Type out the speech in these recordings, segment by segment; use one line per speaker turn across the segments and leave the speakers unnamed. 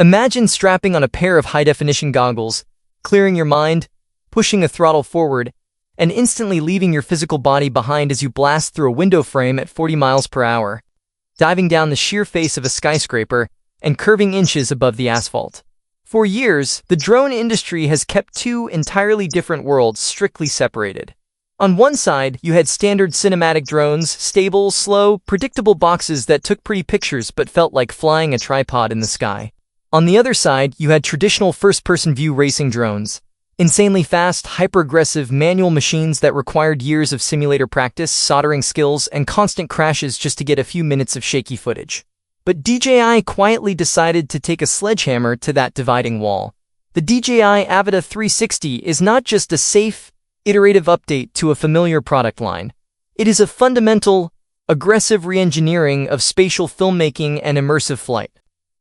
Imagine strapping on a pair of high-definition goggles, clearing your mind, pushing a throttle forward, and instantly leaving your physical body behind as you blast through a window frame at 40 miles per hour, diving down the sheer face of a skyscraper and curving inches above the asphalt. For years, the drone industry has kept two entirely different worlds strictly separated. On one side, you had standard cinematic drones, stable, slow, predictable boxes that took pretty pictures but felt like flying a tripod in the sky. On the other side, you had traditional first-person view racing drones, insanely fast, hyper-aggressive manual machines that required years of simulator practice, soldering skills, and constant crashes just to get a few minutes of shaky footage. But DJI quietly decided to take a sledgehammer to that dividing wall. The DJI Avata 360 is not just a safe, iterative update to a familiar product line. It is a fundamental, aggressive re-engineering of spatial filmmaking and immersive flight.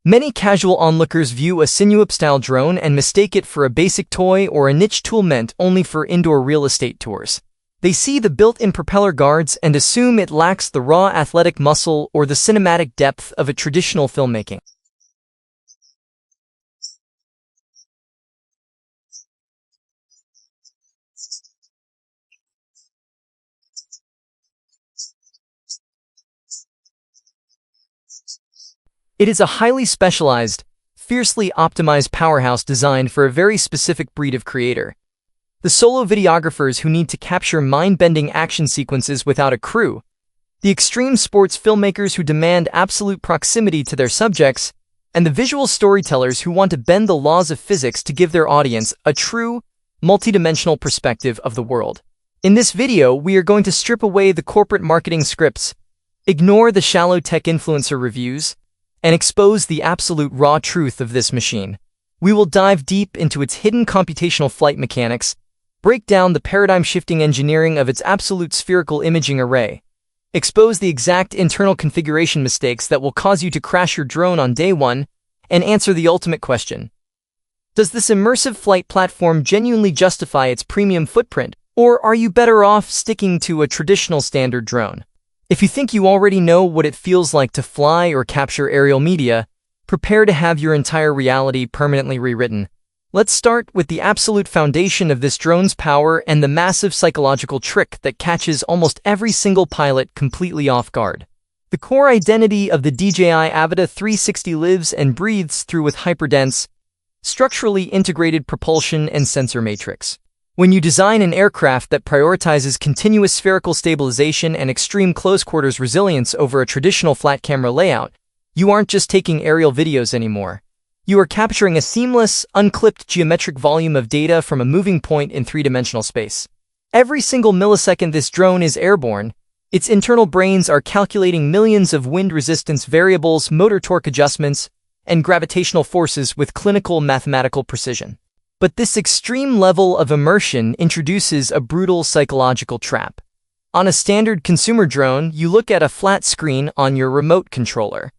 Many casual onlookers view a cinewhoop-style drone and mistake it for a basic toy or a niche tool meant only for indoor real estate tours. They see the built-in propeller guards and assume it lacks the raw athletic muscle or the cinematic depth of a traditional filmmaking. It is a highly specialized, fiercely optimized powerhouse designed for a very specific breed of creator. The solo videographers who need to capture mind-bending action sequences without a crew, the extreme sports filmmakers who demand absolute proximity to their subjects, and the visual storytellers who want to bend the laws of physics to give their audience a true, multidimensional perspective of the world. In this video, we are going to strip away the corporate marketing scripts, ignore the shallow tech influencer reviews, and expose the absolute raw truth of this machine. We will dive deep into its hidden computational flight mechanics, break down the paradigm-shifting engineering of its absolute spherical imaging array, expose the exact internal configuration mistakes that will cause you to crash your drone on day one, and answer the ultimate question. Does this immersive flight platform genuinely justify its premium footprint, or are you better off sticking to a traditional standard drone? If you think you already know what it feels like to fly or capture aerial media, prepare to have your entire reality permanently rewritten. Let's start with the absolute foundation of this drone's power and the massive psychological trick that catches almost every single pilot completely off guard. The core identity of the DJI Avata 360 lives and breathes through with hyperdense, structurally integrated propulsion and sensor matrix. When you design an aircraft that prioritizes continuous spherical stabilization and extreme close-quarters resilience over a traditional flat camera layout, you aren't just taking aerial videos anymore. You are capturing a seamless, unclipped geometric volume of data from a moving point in three-dimensional space. Every single millisecond this drone is airborne, its internal brains are calculating millions of wind resistance variables, motor torque adjustments, and gravitational forces with clinical mathematical precision. But this extreme level of immersion introduces a brutal psychological trap. On a standard consumer drone, you look at a flat screen on your remote controller.